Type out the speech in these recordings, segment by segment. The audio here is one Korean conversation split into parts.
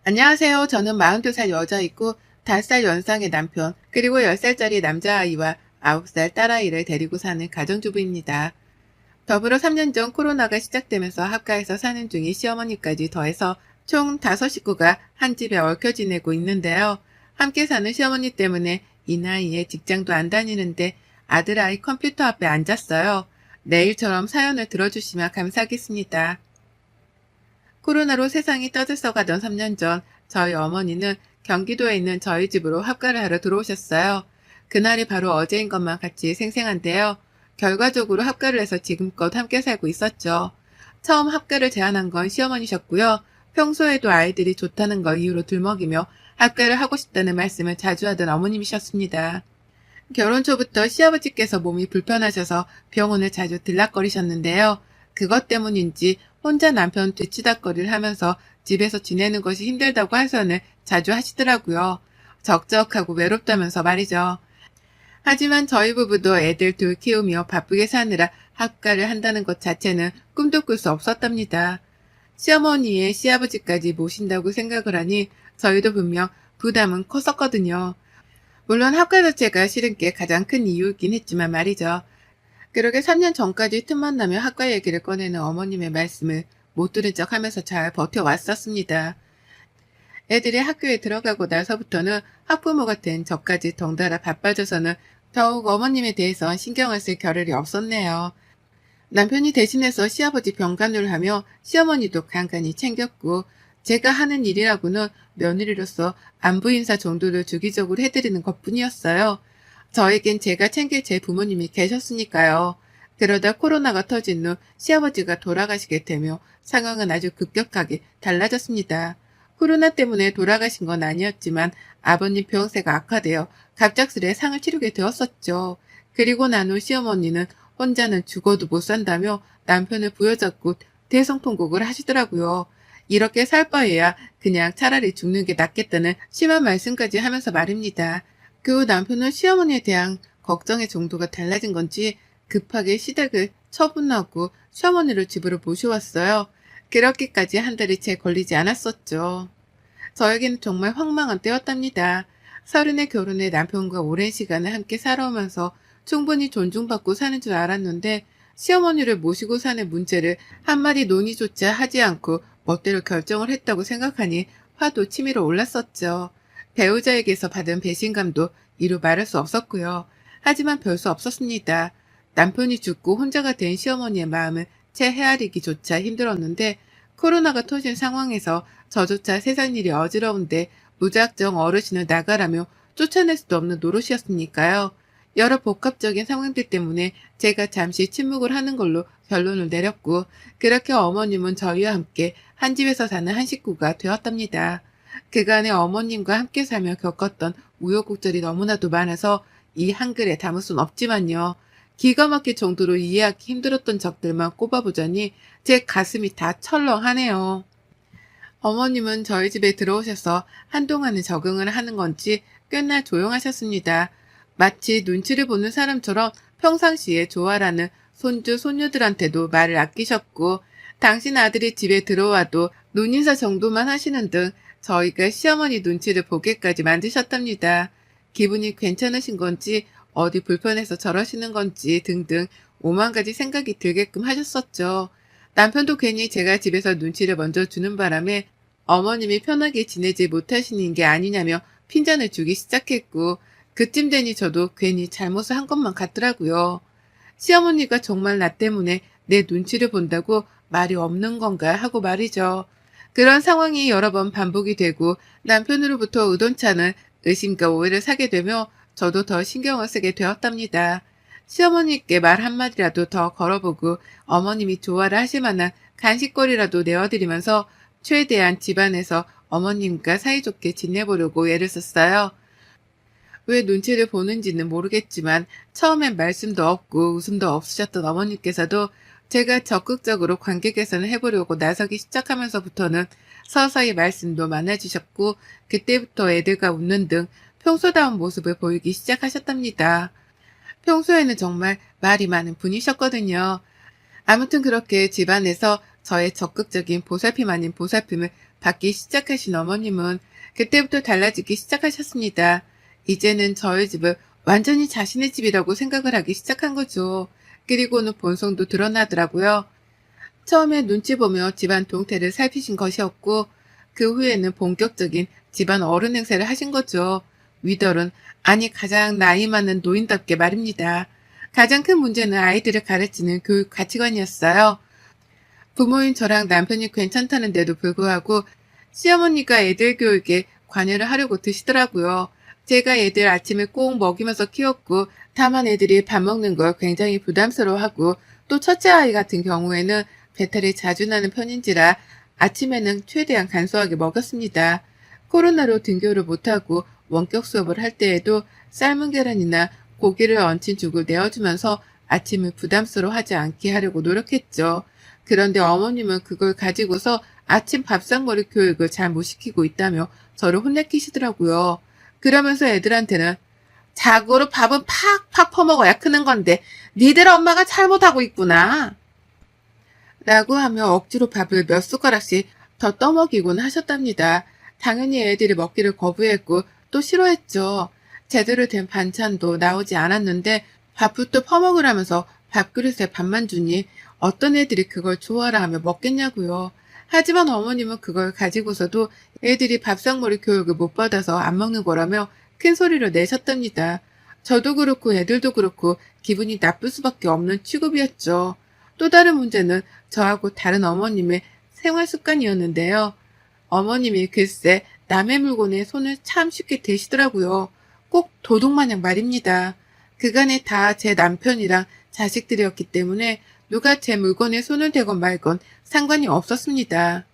안녕하세요. 저는 42살 여자이고 5살 연상의 남편, 그리고 10살짜리 남자아이와 9살 딸아이를 데리고 사는 가정주부입니다. 더불어 3년 전 코로나가 시작되면서 합가해서 사는 중인 시어머니까지 더해서 총 5식구가 한 집에 얽혀 지내고 있는데요. 함께 사는 시어머니 때문에 이 나이에 직장도 안 다니는데 아들아이 컴퓨터 앞에 앉았어요. 내일처럼 사연을 들어주시면 감사하겠습니다. 코로나로 세상이 떠들썩하던 3년 전 저희 어머니는 경기도에 있는 저희 집으로 합가를 하러 들어오셨어요. 그날이 바로 어제인 것만 같이 생생한데요. 결과적으로 합가를 해서 지금껏 함께 살고 있었죠. 처음 합가를 제안한 건 시어머니셨고요. 평소에도 아이들이 좋다는 걸 이유로 들먹이며 합가를 하고 싶다는 말씀을 자주 하던 어머님이셨습니다. 결혼 초부터 시아버지께서 몸이 불편하셔서 병원을 자주 들락거리셨는데요. 그것 때문인지 혼자 남편 뒤치다거리를 하면서 집에서 지내는 것이 힘들다고 하선을 자주 하시더라고요. 적적하고 외롭다면서 말이죠. 하지만 저희 부부도 애들 둘 키우며 바쁘게 사느라 합가를 한다는 것 자체는 꿈도 꿀 수 없었답니다. 시어머니의 시아버지까지 모신다고 생각을 하니 저희도 분명 부담은 컸었거든요. 물론 합가 자체가 싫은 게 가장 큰 이유이긴 했지만 말이죠. 그러게 3년 전까지 틈만 나면 학과 얘기를 꺼내는 어머님의 말씀을 못 들은 척 하면서 잘 버텨왔었습니다. 애들이 학교에 들어가고 나서부터는 학부모 같은 저까지 덩달아 바빠져서는 더욱 어머님에 대해서 신경을 쓸 겨를이 없었네요. 남편이 대신해서 시아버지 병간호를 하며 시어머니도 간간히 챙겼고, 제가 하는 일이라고는 며느리로서 안부 인사 정도를 주기적으로 해드리는 것뿐이었어요. 저에겐 제가 챙길 제 부모님이 계셨으니까요. 그러다 코로나가 터진 후 시아버지가 돌아가시게 되며 상황은 아주 급격하게 달라졌습니다. 코로나 때문에 돌아가신 건 아니었지만 아버님 병세가 악화되어 갑작스레 상을 치르게 되었었죠. 그리고 난 후 시어머니는 혼자는 죽어도 못 산다며 남편을 부여잡고 대성통곡을 하시더라고요. 이렇게 살 바에야 그냥 차라리 죽는 게 낫겠다는 심한 말씀까지 하면서 말입니다. 그 후 남편은 시어머니에 대한 걱정의 정도가 달라진 건지 급하게 시댁을 처분하고 시어머니를 집으로 모셔왔어요. 그렇게까지 한 달이 채 걸리지 않았었죠. 저에게는 정말 황망한 때였답니다. 30에 결혼해 남편과 오랜 시간을 함께 살아오면서 충분히 존중받고 사는 줄 알았는데 시어머니를 모시고 사는 문제를 한마디 논의조차 하지 않고 멋대로 결정을 했다고 생각하니 화도 치밀어 올랐었죠. 배우자에게서 받은 배신감도 이루 말할 수 없었고요. 하지만 별 수 없었습니다. 남편이 죽고 혼자가 된 시어머니의 마음을 채 헤아리기조차 힘들었는데 코로나가 터진 상황에서 저조차 세상 일이 어지러운데 무작정 어르신을 나가라며 쫓아낼 수도 없는 노릇이었으니까요. 여러 복합적인 상황들 때문에 제가 잠시 침묵을 하는 걸로 결론을 내렸고, 그렇게 어머님은 저희와 함께 한 집에서 사는 한 식구가 되었답니다. 그간의 어머님과 함께 살며 겪었던 우여곡절이 너무나도 많아서 이 한글에 담을 순 없지만요. 기가 막힐 정도로 이해하기 힘들었던 적들만 꼽아보자니 제 가슴이 다 철렁하네요. 어머님은 저희 집에 들어오셔서 한동안은 적응을 하는 건지 꽤나 조용하셨습니다. 마치 눈치를 보는 사람처럼 평상시에 좋아라는 손주, 손녀들한테도 말을 아끼셨고, 당신 아들이 집에 들어와도 눈인사 정도만 하시는 등 저희가 시어머니 눈치를 보게까지 만드셨답니다. 기분이 괜찮으신 건지, 어디 불편해서 저러시는 건지 등등 오만 가지 생각이 들게끔 하셨었죠. 남편도 괜히 제가 집에서 눈치를 먼저 주는 바람에 어머님이 편하게 지내지 못하시는 게 아니냐며 핀잔을 주기 시작했고, 그쯤 되니 저도 괜히 잘못을 한 것만 같더라고요. 시어머니가 정말 나 때문에 내 눈치를 본다고 말이 없는 건가 하고 말이죠. 그런 상황이 여러 번 반복이 되고 남편으로부터 의돈찮은 의심과 오해를 사게 되며 저도 더 신경을 쓰게 되었답니다. 시어머니께 말 한마디라도 더 걸어보고 어머님이 좋아를 하실 만한 간식거리라도 내어드리면서 최대한 집안에서 어머님과 사이좋게 지내보려고 애를 썼어요. 왜 눈치를 보는지는 모르겠지만 처음엔 말씀도 없고 웃음도 없으셨던 어머님께서도 제가 적극적으로 관계 개선을 해보려고 나서기 시작하면서부터는 서서히 말씀도 많아지셨고, 그때부터 애들과 웃는 등 평소다운 모습을 보이기 시작하셨답니다. 평소에는 정말 말이 많은 분이셨거든요. 아무튼 그렇게 집안에서 저의 적극적인 보살핌 아닌 보살핌을 받기 시작하신 어머님은 그때부터 달라지기 시작하셨습니다. 이제는 저의 집을 완전히 자신의 집이라고 생각을 하기 시작한 거죠. 그리고는 본성도 드러나더라고요. 처음에 눈치 보며 집안 동태를 살피신 것이었고 그 후에는 본격적인 집안 어른 행세를 하신 거죠. 위덜은 아니 가장 나이 많은 노인답게 말입니다. 가장 큰 문제는 아이들을 가르치는 교육 가치관이었어요. 부모인 저랑 남편이 괜찮다는데도 불구하고 시어머니가 애들 교육에 관여를 하려고 드시더라고요. 제가 애들 아침에 꼭 먹이면서 키웠고 다만 애들이 밥 먹는 걸 굉장히 부담스러워하고 또 첫째 아이 같은 경우에는 배탈이 자주 나는 편인지라 아침에는 최대한 간소하게 먹였습니다. 코로나로 등교를 못하고 원격 수업을 할 때에도 삶은 계란이나 고기를 얹힌 죽을 내어주면서 아침을 부담스러워하지 않게 하려고 노력했죠. 그런데 어머님은 그걸 가지고서 아침 밥상머리 교육을 잘 못 시키고 있다며 저를 혼내키시더라고요. 그러면서 애들한테는 자고로 밥은 팍팍 퍼먹어야 크는 건데 니들 엄마가 잘못하고 있구나 라고 하며 억지로 밥을 몇 숟가락씩 더 떠먹이곤 하셨답니다. 당연히 애들이 먹기를 거부했고 또 싫어했죠. 제대로 된 반찬도 나오지 않았는데 밥부터 퍼먹으라면서 밥그릇에 밥만 주니 어떤 애들이 그걸 좋아라 하며 먹겠냐고요. 하지만 어머님은 그걸 가지고서도 애들이 밥상머리 교육을 못 받아서 안 먹는 거라며 큰 소리를 내셨답니다. 저도 그렇고 애들도 그렇고 기분이 나쁠 수밖에 없는 취급이었죠. 또 다른 문제는 저하고 다른 어머님의 생활 습관이었는데요. 어머님이 글쎄 남의 물건에 손을 참 쉽게 대시더라고요. 꼭 도둑마냥 말입니다. 그간에 다 제 남편이랑 자식들이었기 때문에 누가 제 물건에 손을 대건 말건 상관이 없었습니다.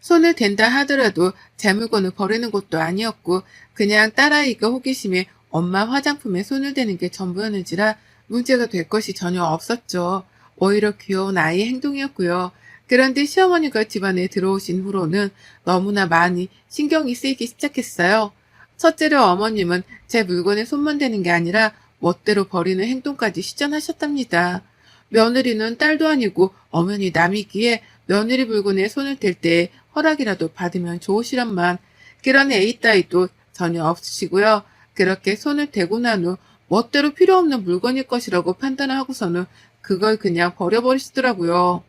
손을 댄다 하더라도 제 물건을 버리는 것도 아니었고 그냥 딸아이가 호기심에 엄마 화장품에 손을 대는 게 전부였는지라 문제가 될 것이 전혀 없었죠. 오히려 귀여운 아이의 행동이었고요. 그런데 시어머니가 집안에 들어오신 후로는 너무나 많이 신경이 쓰이기 시작했어요. 첫째로 어머님은 제 물건에 손만 대는 게 아니라 멋대로 버리는 행동까지 시전하셨답니다. 며느리는 딸도 아니고 엄연히 남이기에 며느리 물건에 손을 댈 때 허락이라도 받으면 좋으시란만 그런 애이 따위도 전혀 없으시고요. 그렇게 손을 대고 난 후 멋대로 필요 없는 물건일 것이라고 판단을 하고서는 그걸 그냥 버려버리시더라고요.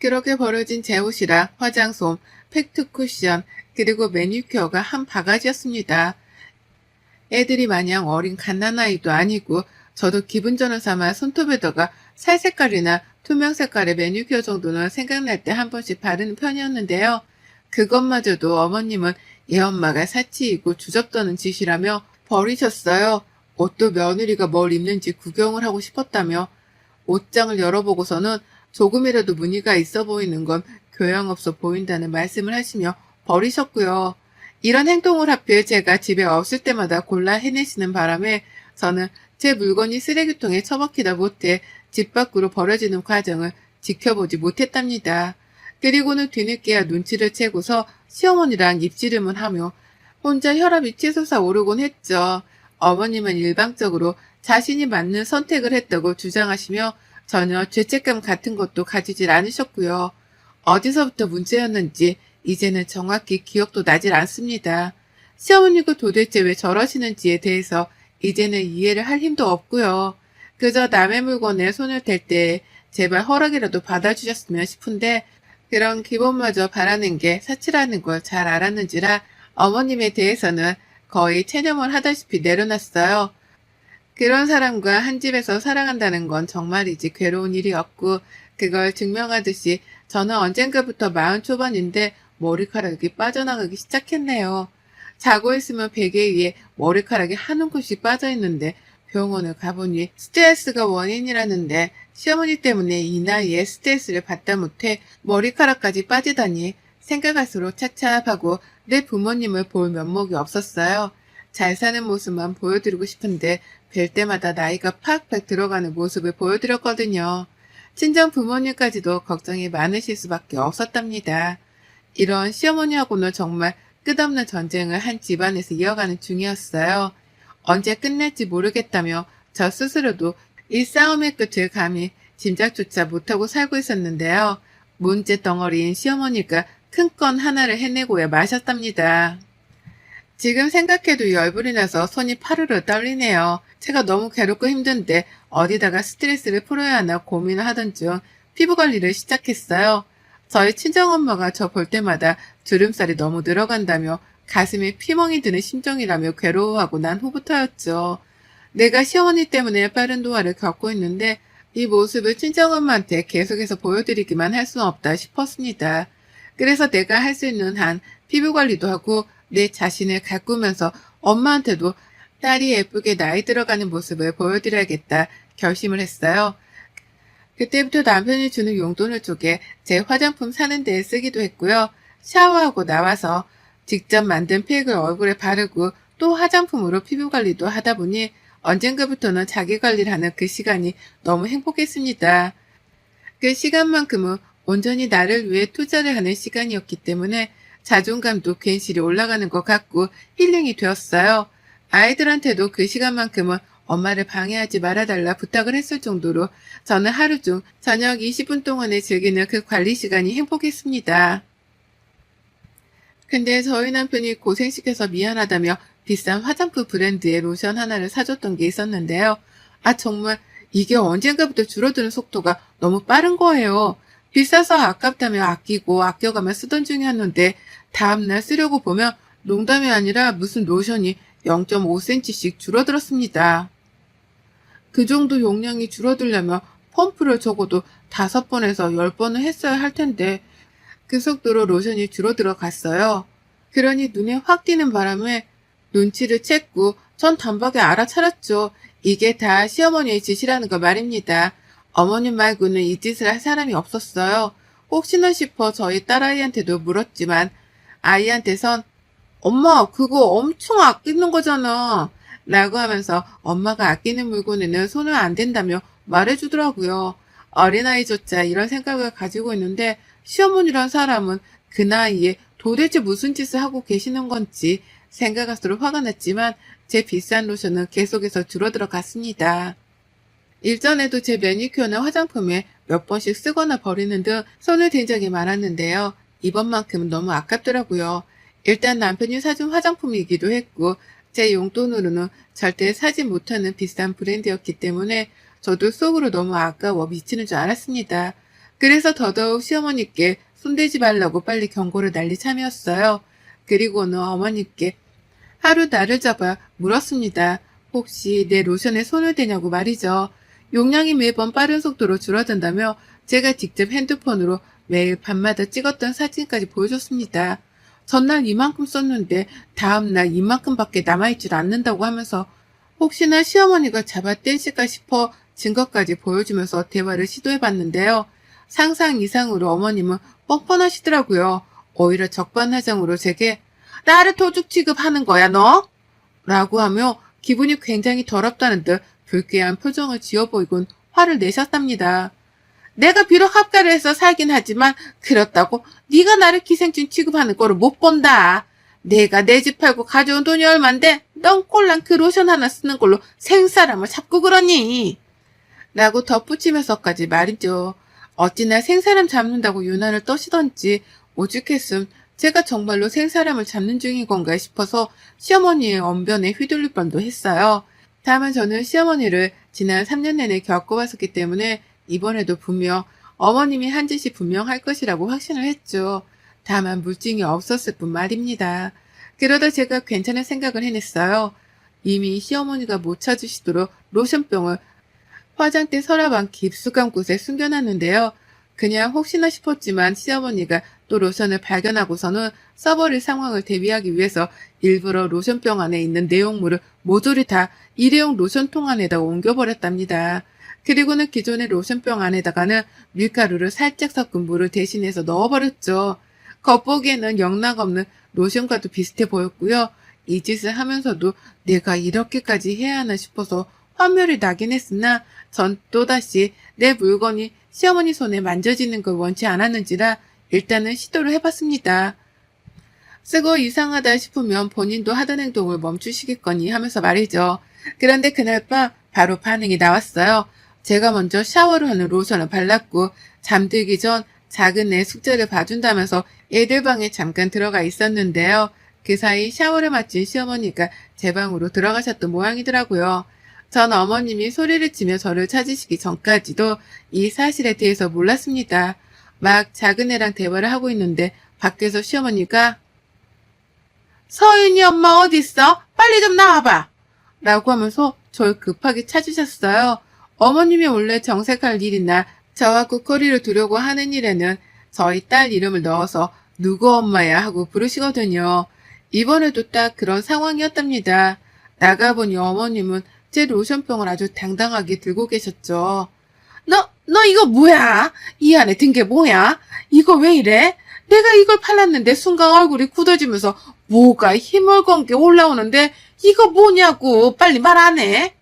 그렇게 버려진 제 옷이라 화장솜, 팩트 쿠션, 그리고 매니큐어가 한 바가지였습니다. 애들이 마냥 어린 갓난아이도 아니고 저도 기분 전환 삼아 손톱에다가 살 색깔이나 투명 색깔의 매니큐어 정도는 생각날 때 한 번씩 바르는 편이었는데요. 그것마저도 어머님은 얘 엄마가 사치이고 주접떠는 짓이라며 버리셨어요. 옷도 며느리가 뭘 입는지 구경을 하고 싶었다며 옷장을 열어보고서는 조금이라도 무늬가 있어 보이는 건 교양없어 보인다는 말씀을 하시며 버리셨고요. 이런 행동을 하필 제가 집에 없을 때마다 골라 해내시는 바람에 저는 제 물건이 쓰레기통에 처박히다 못해 집 밖으로 버려지는 과정을 지켜보지 못했답니다. 그리고는 뒤늦게야 눈치를 채고서 시어머니랑 입씨름을 하며 혼자 혈압이 치솟아 오르곤 했죠. 어머님은 일방적으로 자신이 맞는 선택을 했다고 주장하시며 전혀 죄책감 같은 것도 가지질 않으셨고요. 어디서부터 문제였는지 이제는 정확히 기억도 나질 않습니다. 시어머니가 도대체 왜 저러시는지에 대해서 이제는 이해를 할 힘도 없고요. 그저 남의 물건에 손을 댈 때 제발 허락이라도 받아주셨으면 싶은데 그런 기본마저 바라는 게 사치라는 걸 잘 알았는지라 어머님에 대해서는 거의 체념을 하다시피 내려놨어요. 그런 사람과 한 집에서 살아간다는 건 정말이지 괴로운 일이었고 그걸 증명하듯이 저는 언젠가부터 40 초반인데 머리카락이 빠져나가기 시작했네요. 자고 있으면 베개 위에 머리카락이 한 움큼씩 빠져있는데 병원을 가보니 스트레스가 원인이라는데 시어머니 때문에 이 나이에 스트레스를 받다 못해 머리카락까지 빠지다니 생각할수록 착잡하고 내 부모님을 볼 면목이 없었어요. 잘 사는 모습만 보여드리고 싶은데 뵐 때마다 나이가 팍팍 들어가는 모습을 보여드렸거든요. 친정 부모님까지도 걱정이 많으실 수밖에 없었답니다. 이런 시어머니하고는 정말 끝없는 전쟁을 한 집안에서 이어가는 중이었어요. 언제 끝날지 모르겠다며 저 스스로도 이 싸움의 끝을 감히 짐작조차 못하고 살고 있었는데요. 문제 덩어리인 시어머니가 큰 건 하나를 해내고야 마셨답니다. 지금 생각해도 열불이 나서 손이 파르르 떨리네요. 제가 너무 괴롭고 힘든데 어디다가 스트레스를 풀어야 하나 고민을 하던 중 피부 관리를 시작했어요. 저희 친정엄마가 저 볼 때마다 주름살이 너무 늘어간다며 가슴에 피멍이 드는 심정이라며 괴로워하고 난 후부터였죠. 내가 시어머니 때문에 빠른 노화를 겪고 있는데 이 모습을 친정엄마한테 계속해서 보여드리기만 할 수는 없다 싶었습니다. 그래서 내가 할 수 있는 한 피부 관리도 하고 내 자신을 가꾸면서 엄마한테도 딸이 예쁘게 나이 들어가는 모습을 보여드려야겠다 결심을 했어요. 그때부터 남편이 주는 용돈을 쪼개 제 화장품 사는 데에 쓰기도 했고요. 샤워하고 나와서 직접 만든 팩을 얼굴에 바르고 또 화장품으로 피부 관리도 하다 보니 언젠가부터는 자기 관리를 하는 그 시간이 너무 행복했습니다. 그 시간만큼은 온전히 나를 위해 투자를 하는 시간이었기 때문에 자존감도 괜시리 올라가는 것 같고 힐링이 되었어요. 아이들한테도 그 시간만큼은 엄마를 방해하지 말아달라 부탁을 했을 정도로 저는 하루 중 저녁 20분 동안에 즐기는 그 관리 시간이 행복했습니다. 근데 저희 남편이 고생시켜서 미안하다며 비싼 화장품 브랜드의 로션 하나를 사줬던 게 있었는데요. 정말 이게 언젠가부터 줄어드는 속도가 너무 빠른 거예요. 비싸서 아깝다며 아끼고 아껴가며 쓰던 중이었는데 다음날 쓰려고 보면 농담이 아니라 무슨 로션이 0.5cm씩 줄어들었습니다. 그 정도 용량이 줄어들려면 펌프를 적어도 5번에서 10번은 했어야 할 텐데 그 속도로 로션이 줄어들어 갔어요. 그러니 눈에 확 띄는 바람에 눈치를 챘고 전 단박에 알아차렸죠. 이게 다 시어머니의 짓이라는 거 말입니다. 어머님 말고는 이 짓을 할 사람이 없었어요. 혹시나 싶어 저희 딸아이한테도 물었지만 아이한테선 엄마 그거 엄청 아끼는 거잖아 라고 하면서 엄마가 아끼는 물건에는 손을 안 댄다며 말해주더라고요. 어린아이조차 이런 생각을 가지고 있는데 시어머니란 사람은 그 나이에 도대체 무슨 짓을 하고 계시는 건지 생각할수록 화가 났지만 제 비싼 로션은 계속해서 줄어들어 갔습니다. 일전에도 제 매니큐어나 화장품에 몇 번씩 쓰거나 버리는 등 손을 댄 적이 많았는데요. 이번만큼은 너무 아깝더라고요. 일단 남편이 사준 화장품이기도 했고 제 용돈으로는 절대 사지 못하는 비싼 브랜드였기 때문에 저도 속으로 너무 아까워 미치는 줄 알았습니다. 그래서 더더욱 시어머니께 손대지 말라고 빨리 경고를 날린 참이었어요. 그리고는 어머니께 하루 날을 잡아 물었습니다. 혹시 내 로션에 손을 대냐고 말이죠. 용량이 매번 빠른 속도로 줄어든다며 제가 직접 핸드폰으로 매일 밤마다 찍었던 사진까지 보여줬습니다. 전날 이만큼 썼는데 다음날 이만큼밖에 남아있질 않는다고 하면서 혹시나 시어머니가 잡아떼실까 싶어 증거까지 보여주면서 대화를 시도해봤는데요. 상상 이상으로 어머님은 뻔뻔하시더라고요. 오히려 적반하장으로 제게 나를 도둑 취급하는 거야 너? 라고 하며 기분이 굉장히 더럽다는 듯 불쾌한 표정을 지어 보이곤 화를 내셨답니다. 내가 비록 합가를 해서 살긴 하지만 그렇다고 네가 나를 기생충 취급하는 꼴을 못 본다. 내가 내 집 팔고 가져온 돈이 얼만데 넌 꼴랑 그 로션 하나 쓰는 걸로 생사람을 잡고 그러니? 라고 덧붙이면서까지 말이죠. 어찌나 생사람 잡는다고 유난을 떠시던지 오죽했음 제가 정말로 생사람을 잡는 중인 건가 싶어서 시어머니의 언변에 휘둘릴 뻔도 했어요. 다만 저는 시어머니를 지난 3년 내내 겪어왔었기 때문에 이번에도 분명 어머님이 한 짓이 분명할 것이라고 확신을 했죠. 다만 물증이 없었을 뿐 말입니다. 그러다 제가 괜찮은 생각을 해냈어요. 이미 시어머니가 못 찾으시도록 로션병을 화장대 서랍 안 깊숙한 곳에 숨겨놨는데요. 그냥 혹시나 싶었지만 시어머니가 또 로션을 발견하고서는 써버릴 상황을 대비하기 위해서 일부러 로션병 안에 있는 내용물을 모조리 다 일회용 로션통 안에다 옮겨버렸답니다. 그리고는 기존의 로션병 안에다가는 밀가루를 살짝 섞은 물을 대신해서 넣어버렸죠. 겉보기에는 영락없는 로션과도 비슷해 보였고요. 이 짓을 하면서도 내가 이렇게까지 해야 하나 싶어서 환멸이 나긴 했으나 전 또다시 내 물건이 시어머니 손에 만져지는 걸 원치 않았는지라 일단은 시도를 해봤습니다. 쓰고 이상하다 싶으면 본인도 하던 행동을 멈추시겠거니 하면서 말이죠. 그런데 그날 밤 바로 반응이 나왔어요. 제가 먼저 샤워를 하는 로션을 발랐고 잠들기 전 작은 애 숙제를 봐준다면서 애들 방에 잠깐 들어가 있었는데요. 그 사이 샤워를 마친 시어머니가 제 방으로 들어가셨던 모양이더라고요. 전 어머님이 소리를 치며 저를 찾으시기 전까지도 이 사실에 대해서 몰랐습니다. 막 작은 애랑 대화를 하고 있는데 밖에서 시어머니가 서윤이 엄마 어딨어? 빨리 좀 나와봐! 라고 하면서 절 급하게 찾으셨어요. 어머님이 원래 정색할 일이나 저와 국거리를 두려고 하는 일에는 저희 딸 이름을 넣어서 누구 엄마야 하고 부르시거든요. 이번에도 딱 그런 상황이었답니다. 나가보니 어머님은 제 로션병을 아주 당당하게 들고 계셨죠. 너 이거 뭐야? 이 안에 든 게 뭐야? 이거 왜 이래? 내가 이걸 팔았는데 순간 얼굴이 굳어지면서 뭐가 힘을건 게 올라오는데 이거 뭐냐고 빨리 말 안 해?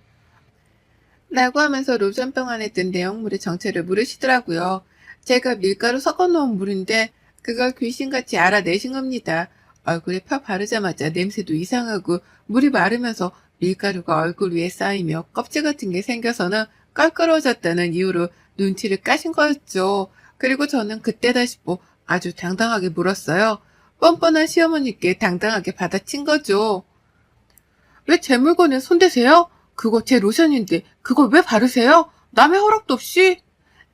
라고 하면서 로션병 안에 든 내용물의 정체를 물으시더라고요. 제가 밀가루 섞어놓은 물인데 그걸 귀신같이 알아내신 겁니다. 얼굴에 펴 바르자마자 냄새도 이상하고 물이 마르면서 밀가루가 얼굴 위에 쌓이며 껍질 같은 게 생겨서는 껄끄러워졌다는 이유로 눈치를 까신 거였죠. 그리고 저는 그때다 싶고 아주 당당하게 물었어요. 뻔뻔한 시어머니께 당당하게 받아친 거죠. 왜 제 물건에 손대세요? 그거 제 로션인데 그걸 왜 바르세요? 남의 허락도 없이?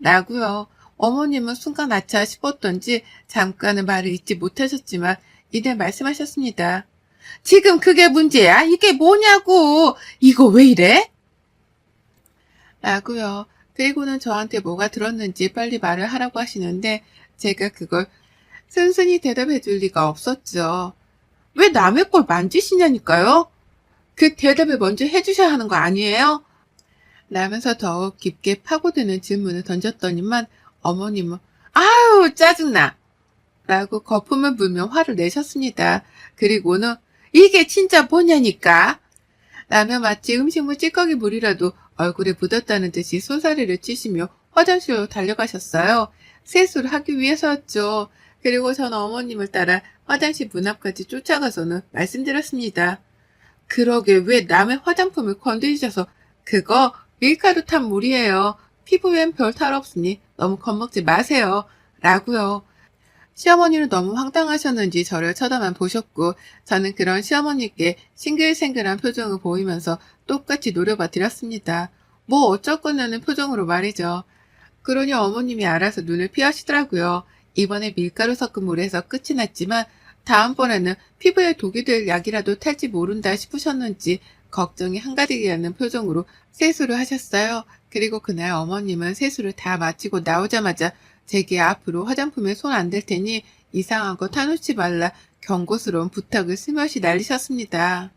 라고요. 어머님은 순간 아차 싶었던지 잠깐은 말을 잇지 못하셨지만 이내 말씀하셨습니다. 지금 그게 문제야? 이게 뭐냐고! 이거 왜 이래? 라고요. 그리고는 저한테 뭐가 들었는지 빨리 말을 하라고 하시는데 제가 그걸 순순히 대답해 줄 리가 없었죠. 왜 남의 걸 만지시냐니까요? 그 대답을 먼저 해주셔야 하는 거 아니에요? 라면서 더욱 깊게 파고드는 질문을 던졌더니만 어머님은 아유 짜증나! 라고 거품을 불며 화를 내셨습니다. 그리고는 이게 진짜 뭐냐니까? 라며 마치 음식물 찌꺼기 물이라도 얼굴에 묻었다는 듯이 손사래를 치시며 화장실로 달려가셨어요. 세수를 하기 위해서였죠. 그리고 전 어머님을 따라 화장실 문 앞까지 쫓아가서는 말씀드렸습니다. 그러게 왜 남의 화장품을 건드리셔서 그거 밀가루 탄 물이에요. 피부엔 별 탈 없으니 너무 겁먹지 마세요. 라고요. 시어머니는 너무 황당하셨는지 저를 쳐다만 보셨고 저는 그런 시어머니께 싱글생글한 표정을 보이면서 똑같이 노려봐 드렸습니다. 뭐 어쩌고냐는 표정으로 말이죠. 그러니 어머님이 알아서 눈을 피하시더라고요. 이번에 밀가루 섞은 물에서 끝이 났지만 다음번에는 피부에 독이 될 약이라도 탈지 모른다 싶으셨는지 걱정이 한가득이라는 표정으로 세수를 하셨어요. 그리고 그날 어머님은 세수를 다 마치고 나오자마자 제게 앞으로 화장품에 손 안 댈 테니 이상한 거 타놓지 말라 경고스러운 부탁을 스며시 날리셨습니다.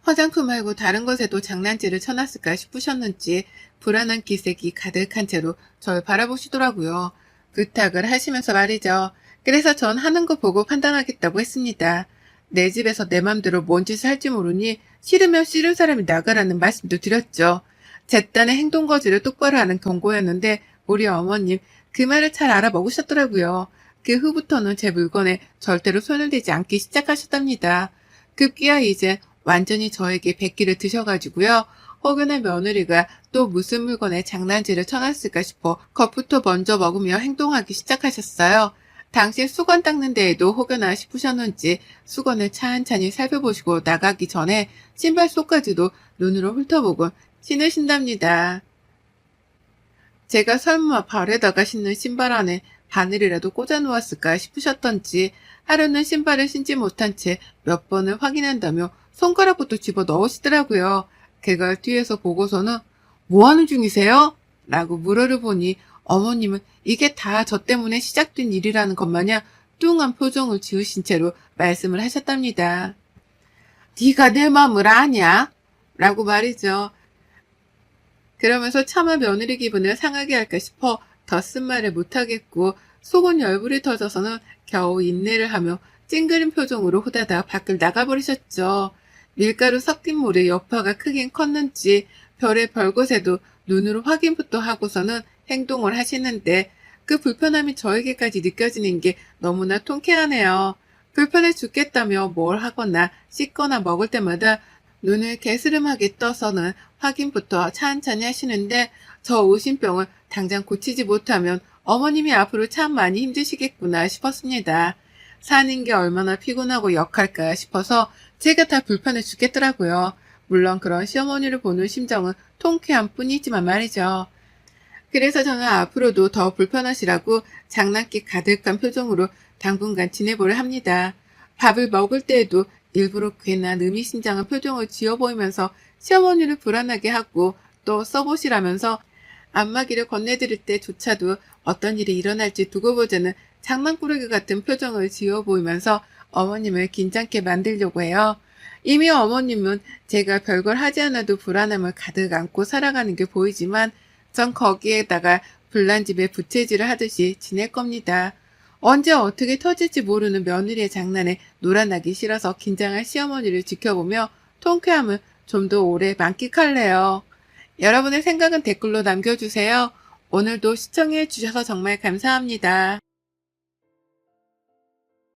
화장품 말고 다른 것에도 장난질을 쳐놨을까 싶으셨는지 불안한 기색이 가득한 채로 절 바라보시더라고요. 부탁을 하시면서 말이죠. 그래서 전 하는 거 보고 판단하겠다고 했습니다. 내 집에서 내 맘대로 뭔 짓을 할지 모르니 싫으면 싫은 사람이 나가라는 말씀도 드렸죠. 제 딴의 행동 거지를 똑바로 하는 경고였는데 우리 어머님 그 말을 잘 알아먹으셨더라고요. 그 후부터는 제 물건에 절대로 손을 대지 않기 시작하셨답니다. 급기야 이제 완전히 저에게 백기를 드셔가지고요. 혹여나 며느리가 또 무슨 물건에 장난질을 쳐놨을까 싶어 겁부터 먼저 먹으며 행동하기 시작하셨어요. 당시 수건 닦는 데에도 혹여나 싶으셨는지 수건을 찬찬히 살펴보시고 나가기 전에 신발 속까지도 눈으로 훑어보곤 신으신답니다. 제가 설마 발에다가 신는 신발 안에 바늘이라도 꽂아 놓았을까 싶으셨던지 하루는 신발을 신지 못한 채 몇 번을 확인한다며 손가락부터 집어 넣으시더라고요. 그걸 뒤에서 보고서는 뭐 하는 중이세요? 라고 물어를 보니 어머님은 이게 다 저 때문에 시작된 일이라는 것 마냥 뚱한 표정을 지으신 채로 말씀을 하셨답니다. 네가 내 마음을 아냐? 라고 말이죠. 그러면서 차마 며느리 기분을 상하게 할까 싶어 더 쓴 말을 못하겠고 속은 열불이 터져서는 겨우 인내를 하며 찡그린 표정으로 후다닥 밖을 나가버리셨죠. 밀가루 섞인 물의 여파가 크긴 컸는지 별의 별것에도 눈으로 확인부터 하고서는 행동을 하시는데 그 불편함이 저에게까지 느껴지는 게 너무나 통쾌하네요. 불편해 죽겠다며 뭘 하거나 씻거나 먹을 때마다 눈을 개스름하게 떠서는 확인부터 찬찬히 하시는데 저 의심병을 당장 고치지 못하면 어머님이 앞으로 참 많이 힘드시겠구나 싶었습니다. 사는 게 얼마나 피곤하고 역할까 싶어서 제가 다 불편해 죽겠더라고요. 물론 그런 시어머니를 보는 심정은 통쾌함 뿐이지만 말이죠. 그래서 저는 앞으로도 더 불편하시라고 장난기 가득한 표정으로 당분간 지내보려 합니다. 밥을 먹을 때에도 일부러 괜한 의미심장한 표정을 지어 보이면서 시어머니를 불안하게 하고 또 써보시라면서 안마기를 건네드릴 때조차도 어떤 일이 일어날지 두고 보자는 장난꾸러기 같은 표정을 지어 보이면서 어머님을 긴장케 만들려고 해요. 이미 어머님은 제가 별걸 하지 않아도 불안함을 가득 안고 살아가는 게 보이지만 전 거기에다가 불난 집에 부채질을 하듯이 지낼 겁니다. 언제 어떻게 터질지 모르는 며느리의 장난에 놀아나기 싫어서 긴장한 시어머니를 지켜보며 통쾌함을 좀 더 오래 만끽할래요. 여러분의 생각은 댓글로 남겨주세요. 오늘도 시청해 주셔서 정말 감사합니다.